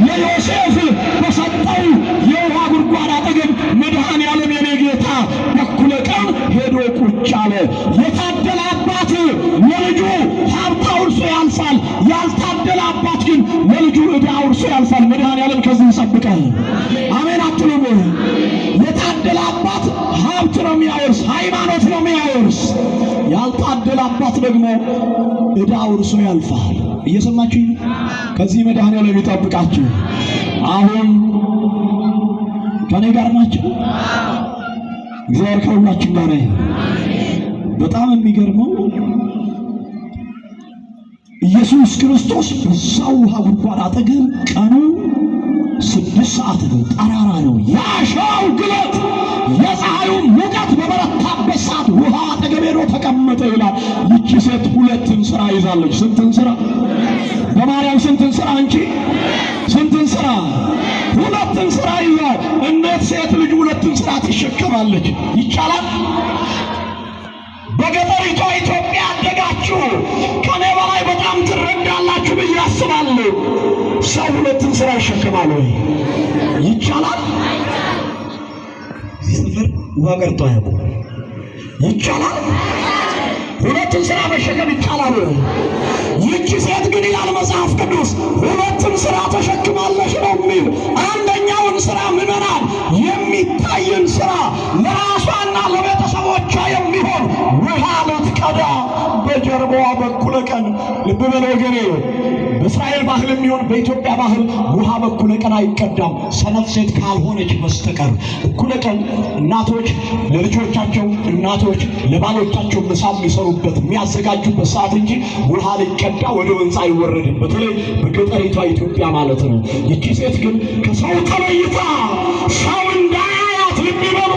ለዮሴፍ በሰጠው የውሃ ጉድጓድ አጠገብ መድኃኔዓለም የኔ ጌታ በኩለ ቀን ሄዶ ቁጭ አለ። የታደለ አባት ለልጁ ሀብት አውርሶ ያልፋል። ያልታደለ አባት ግን ለልጁ ዕዳ አውርሶ ያልፋል። መድኃኔዓለም ከዚህ ይጠብቃል። አሜን አትሉም? የታደለ አባት ሀብት ነው የሚያወርስ፣ ሃይማኖት ነው የሚያወርስ። ያልታደለ አባት ደግሞ ዕዳ አውርሶ ያልፋል። እየሰማችሁ ከዚህ መድኃኔዓለም ይጠብቃችሁ። አሁን ከኔ ጋር ናችሁ? እግዚአብሔር ከሁላችን ጋር ነው። በጣም የሚገርመው ኢየሱስ ክርስቶስ በዛው ውሃ ጉድጓድ አጠገብ ቀኑ 6 ሰዓት ነው፣ ጠራራ ነው። ያሻው ግለት የፀሐዩ ሙቀት በበረታበት ሰዓት ውሃ አጠገብ ሄዶ ተቀመጠ ይላል። ይቺ ሴት 2 እንስራ ይዛለች። ስንት እንስራ? በማርያም ስንት እንስራ? አንቺ ስንት እንስራ? 2 እንስራ ይዛል። እንዴት ሴት ልጅ 2 እንስራ ትሸከማለች? ይቻላል? በገጠሪቷ ኢትዮጵያ ያደጋችሁ ከኔ በላይ በጣም ትረዳላችሁ ብዬ አስባለሁ። ሰው 2 እንስራ ይሸከማል ወይ? ይቻላል? እዚህ ሰፈር ውሃ ቀርቶ አያውቁም። ይቻላል? 2 እንስራ መሸከም ይቻላል ወይ? ይቺ ሴት ግን ይላል መጽሐፍ ቅዱስ 2 እንስራ ተሸክማለች ነው የሚል። አንደኛውን ስራ ምዕመናን የሚታይን ስራ ለራሷና ለቤተሰቦቿ የሚሆን ውሃ ልትቀዳ በጀርባዋ በኩለ ቀን ልብ በል ወገኔ፣ በእስራኤል ባህል የሚሆን በኢትዮጵያ ባህል ውሃ በኩለ ቀን አይቀዳም፣ ሰነፍ ሴት ካልሆነች በስተቀር። እኩለ ቀን እናቶች ለልጆቻቸው፣ እናቶች ለባሎቻቸው ምሳ የሚሰሩበት የሚያዘጋጁበት ሰዓት እንጂ ውሃ ሊቀዳ ወደ ወንዝ አይወረድም። በተለይ በገጠሪቷ ኢትዮጵያ ማለት ነው። ይቺ ሴት ግን ከሰው ተለይታ ሰው እንዳያያት ልብ ይበሉ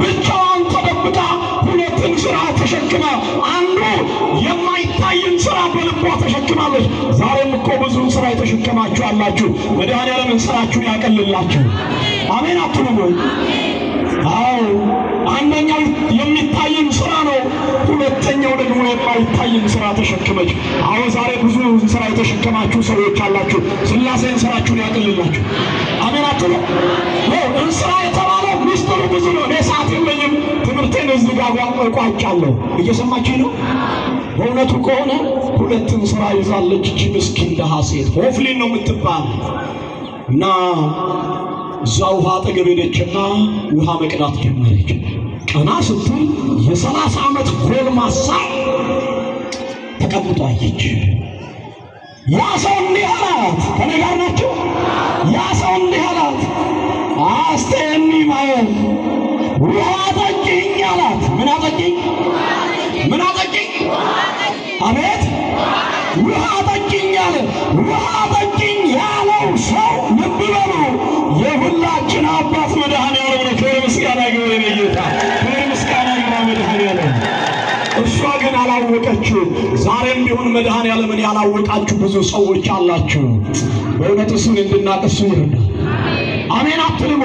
ብቻዋን ተደብቃ ሁለትን ስራ ተሸክማ አንዱ የማይታይን ስራ በልቧ ተሸክማለች። ዛሬም እኮ ብዙ ስራ የተሸከማችሁ አላችሁ። መድኃኔዓለም ስራችሁን ያቀልላችሁ። አሜን አትሉም ወይ? አዎ፣ አንደኛው የሚታይን ስራ ነው፣ ሁለተኛው ደግሞ የማይታይን ስራ ተሸክመች። አሁን ዛሬ ብዙ ስራ የተሸከማችሁ ሰዎች አላችሁ። ሥላሴን ስራችሁን ያቀልላችሁ። አሜን አትሉም? እንስራ የተባለው ሚስጥሩ ብዙ ነው። እኔ ሰዓት የለኝም፣ ትምህርቴን እዚህ ጋር እቋጫለሁ። እየሰማችኝ ነው? በእውነቱ ከሆነ ሁለትን ስራ ይዛለች እቺ ምስኪን ደሃ ሴት። ሆፍሊን ነው የምትባል እና እዛ ውሃ አጠገብ ሄደችና ውሃ መቅዳት ጀመረች። ቀና ስትል የ30 ዓመት ጎልማሳ ተቀምጦ አየች። ያ ሰው እንዲህ አላት፣ ከኔ ጋር ናቸው። ያ ሰው እንዲህ አላት፣ አስተኒ ማየው ውሃ ጠጪኝ አላት። ምን አጠጪኝ? ምን አጠጪኝ? አቤት ውሃ ጠጪኝ አለ። ውሃ ጠጪኝ ያለው ሰው ልብ በሉ የሁላችን አባት መድኃኔዓለም ነው። ክብር ምስጋና ይግባው የኔ ጌታ፣ ክብር ምስጋና ይግባው መድኃኔዓለም። እሷ ግን አላወቀችው። ዛሬም ቢሆን መድኃኔዓለምን ያላወቃችሁ ብዙ ሰዎች አላችሁ። በእውነት እሱን እንድናውቅ እሱ ይርዳል። አሜን አትልም?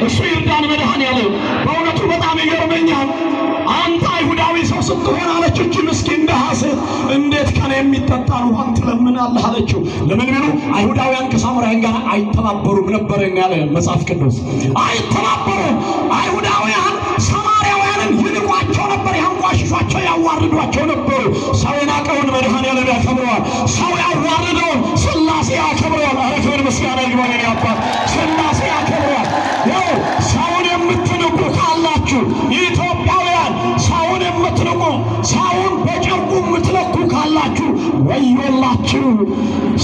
እሱ ይርዳን መድኃኔዓለም። በእውነቱ በጣም ይገርመኛል። አንተ አይሁዳዊ ሰው ስትሆን አለች እቺ ምስኪን ደሃ ሴት እንዴት ከኔ የሚጠጣን ውሃን ትለምናለህ አለችው። ለምን ቢሉ አይሁዳውያን ከሳምራውያን ጋር አይተባበሩም ነበር ያለ መጽሐፍ ቅዱስ። አይተባበሩም። አይሁዳውያን ሳማርያውያንን ይንቋቸው ነበር፣ ያንቋሽሿቸው፣ ያዋርዷቸው ነበሩ። ሰው የናቀውን መድኃኔዓለም ያከብረዋል። ሰው ያዋርደውን ሥላሴ ያከብረዋል። ኧረ ክብር ምስጋና ይግባው የኔ አባት፣ ሥላሴ ያከብረዋል። ያው ሰውን የምትንቁ ካላችሁ ኢትዮጵያውያን፣ ሰውን የምትንቁ ሰውን በጨርቁ የምትለኩ ካላችሁ ወዮላችሁ።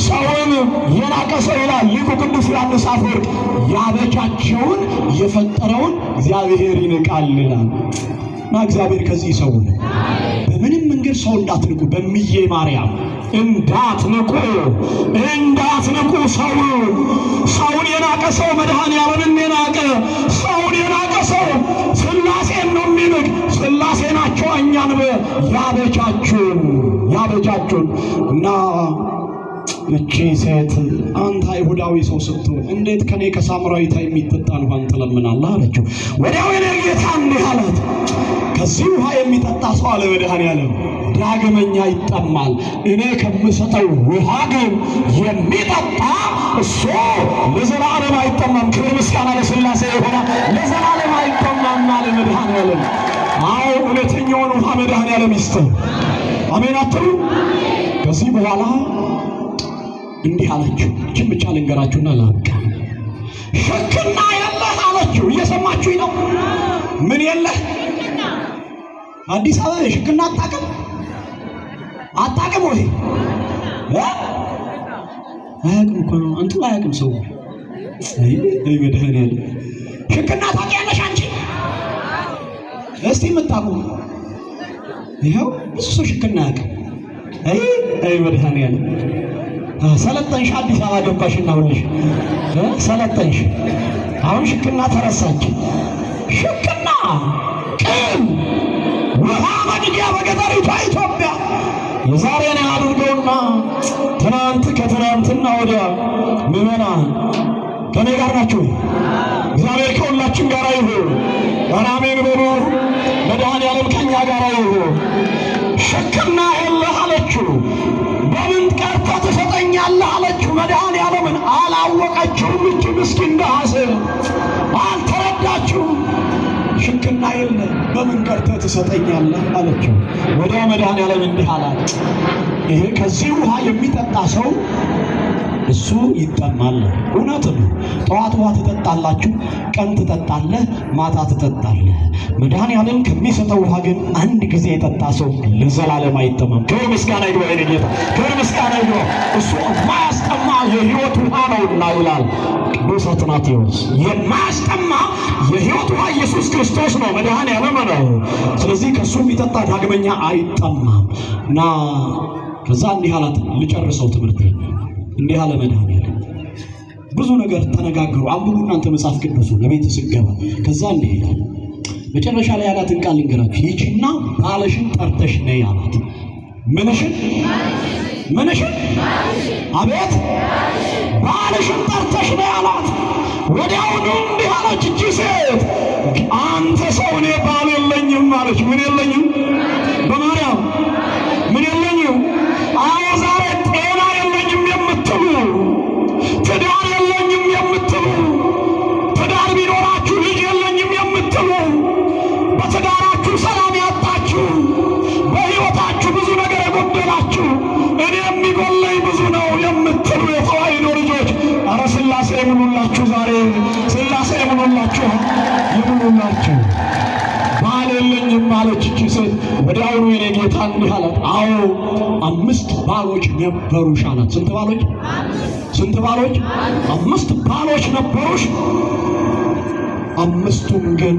ሰውን የናቀ ሰው ይላል ሊቁ ቅዱስ ዮሐንስ አፈወርቅ ያበጃቸውን የፈጠረውን እግዚአብሔር ይንቃል ይላል። እና እግዚአብሔር ከዚህ ይሰውር። በምንም መንገድ ሰው እንዳትንቁ፣ በእምዬ ማርያም እንዳትንቁ፣ እንዳትንቁ። ሰውን የናቀ ሰው መድኃኔዓለምን የናቀ ሰውን የናቀ ሰው ሥላሴን ነው የሚንቅ። ሥላሴ ናቸው እኛን ያበጃቹን እና እቺ ሴት አንተ አይሁዳዊ ሰው ስትሆን እንዴት ከኔ ከሳምራዊት የሚጠጣን ውሃን ትለምናለህ አለችው። ወዲያው የኔ ጌታ እንዲህ አላት፣ ከዚህ ውሃ የሚጠጣ ሰው አለ መድኃኔዓለም ዳግመኛ ይጠማል። እኔ ከምሰጠው ውሃ ግን የሚጠጣ እሱ ለዘላለም አይጠማም። ክብር ምስጋና ለሥላሴ ይሆናል። ለዘላለም አይጠማም አለ መድኃኔዓለም። አዎ እውነተኛውን ውሃ መድኃኔዓለም ይስጠን። አሜን አትሉ? ከዚህ በኋላ እንዲህ አለችው። እችን ብቻ ልንገራችሁና ላብቃ። ሽክና የለህ አለችው። እየሰማችሁኝ ነው? ምን የለህ? አዲስ አበባ ሽክና አታውቅም ወይ? አያውቅም እኮ ነው አንቱ አያውቅም ሰው። አይ መድኃኔዓለም ሽክና ታውቂያለሽ አንቺ? እስቲ የምታውቁ ይኸው ብዙ ሰው ሽክና አያውቅም። አይ መድኃኔዓለም ሰለጠንሽ፣ አዲስ አበባ ገባሽና ሁልሽ ሰለጠንሽ። አሁን ሽክና ተረሳች። ሽክና ቅም ውሃ መቅጃ በገጠሪቷ ኢትዮጵያ የዛሬን አድርገውና ትናንት ከትናንትና ወዲያ ምዕመናን ከኔ ጋር ናችሁ። እግዚአብሔር ከሁላችን ጋር ይሁን። አሜን በሉ። መድኃኔዓለም ከኛ ጋር ይሁን። ሽክና የለህ አለችው። በምን ቀርተህ ትሰጠኛለህ አለችው። መድኃኔዓለምን አላወቀችውም። እቺ ምስኪን ደሃ ሴት አልተረዳችውም። ሽክና የለ በምን ቀርተህ ትሰጠኛለህ አለችው። ወዲያው መድኃኔዓለም እንዲህ አላት፣ ይሄ ከዚህ ውሃ የሚጠጣ ሰው እሱ ይጠማል። እውነት ነው። ጠዋት ውሃ ትጠጣላችሁ፣ ቀን ትጠጣለህ፣ ማታ ትጠጣለህ። መድኃኔዓለም ከሚሰጠው ውሃ ግን አንድ ጊዜ የጠጣ ሰው ለዘላለም አይጠማም። ክብር ምስጋና ይግባው የኔ ጌታ፣ ክብር ምስጋና ይግባው። እሱ የማያስጠማ የሕይወት ውሃ ነውና ይላል ቅዱስ አትናቴዎስ። የማያስጠማ የሕይወት ውሃ ኢየሱስ ክርስቶስ ነው፣ መድኃኔዓለም ነው። ስለዚህ ከእሱ የሚጠጣ ዳግመኛ አይጠማም። እና ከዛ እንዲህ አላት፣ ልጨርሰው ትምህርት እንዲህ አለ መድኃኔዓለም። ብዙ ነገር ተነጋገሩ። አንብቡ እናንተ መጽሐፍ ቅዱሱ ለቤት ስገባ። ከዛ እንዲህ ይላል መጨረሻ ላይ ያላትን ቃል ልንገራችሁ። ይቺና ባልሽን ጠርተሽ ነይ አላት። ምንሽን? አቤት ባልሽን ጠርተሽ ነይ አላት። ወዲያውኑ እንዲህ አለች እቺ ሴት፣ አንተ ሰው እኔ ባል የለኝም አለች። ምን የለኝም? በማርያም ምን የለኝም? አዎ ዛሬ ጤና የለኝም የምትሉ፣ ትዳር የለኝም የምትሉ፣ ትዳር ቢኖራችሁ ልጅ የለኝም የምትሉ፣ በትዳራችሁ ሰላም ያጣችሁ፣ በሕይወታችሁ ብዙ ነገር የጎደላችሁ፣ እኔ የሚጎለኝ ብዙ ነው የምትሉ የተዋሕዶ ልጆች፣ ኧረ ሥላሴ ይሙሉላችሁ። ዛሬ ሥላሴ ይሙሉላችሁ፣ ይሙሉላችሁ። ባል የለኝም አለች እቺ ሴት። ወዲያውኑ የኔ ጌታ እንዲህ አላት፣ አዎ 5 ባሎች ነበሩሽ አላት። ስንት ባሎች? ስንት ባሎች? 5 ባሎች ነበሩሽ፣ 5ቱም ግን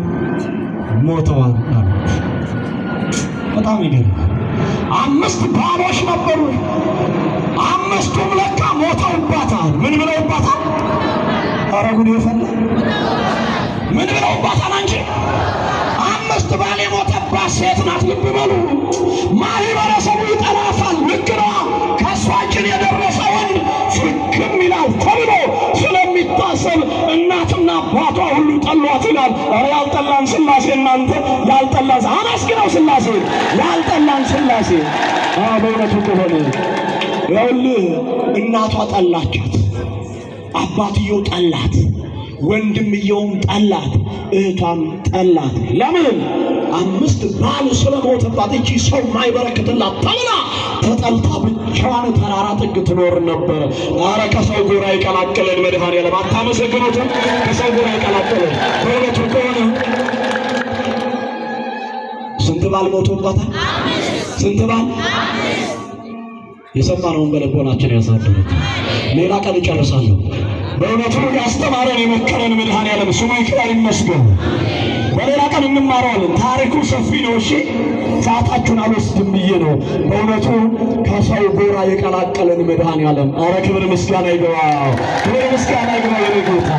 ሞተዋል አለች። በጣም ይገርማል። 5 ባሎች ነበሩሽ፣ 5ቱም ለካ ሞተውባታል። ምን ብለውባታል? ኧረ ጉድ ይፈላ። ምን ብለውባታል? አንቺ 5 ባል የሞተባት ሴት ናት። ልብ በሉ። ማህበረሰቡ ይጠላታል። ልክ ነው። ከእሷ እጅን የደረሰ ወንድ ፍክም ይላል ተብሎ ስለሚታሰብ እናትና አባቷ ሁሉ ጠሏት ይላል። ኧረ ያልጠላን ሥላሴ እናንተ ያልጠላን አመስግነው ሥላሴ፣ ያልጠላን ሥላሴ። በእውነቱ ከሆነ ይኸውልህ እናቷ ጠላቻት፣ አባትየው ጠላት፣ ወንድምየውም ጠላት፣ እህቷም ጠላት። ለምን? 5 ባል ስለሞተባት እቺ ሰው ማይበረክትላት ተብላ ተጠልታ ብቻዋን ተራራ ጥግ ትኖር ነበር። ኧረ ከሰው ጎራ ይቀላቀለን መድኃኔዓለም። አታመሰግኑትም? ከሰው ጎራ ይቀላቀለን። በእውነቱ ከሆነ ስንት ባል ሞቶባታል? ስንት ባል? የሰማነውን በልቦናችን ያሳድሩት። ሌላ ቀን እጨርሳለሁ። በእውነቱ ያስተማረን የመከረን መድኃኔዓለም ስሙ ይክበር ይመስገን። በሌላ ቀን እንማረዋለን። ታሪኩ ሰፊ ነው። እሺ ሰዓታችሁን አልወስድም ብዬ ነው። በእውነቱ ከሰው ጎራ የቀላቀለን መድኃኔዓለም። ኧረ ክብር ምስጋና ይግባው፣ ክብር ምስጋና ይግባው የኔ ጌታ።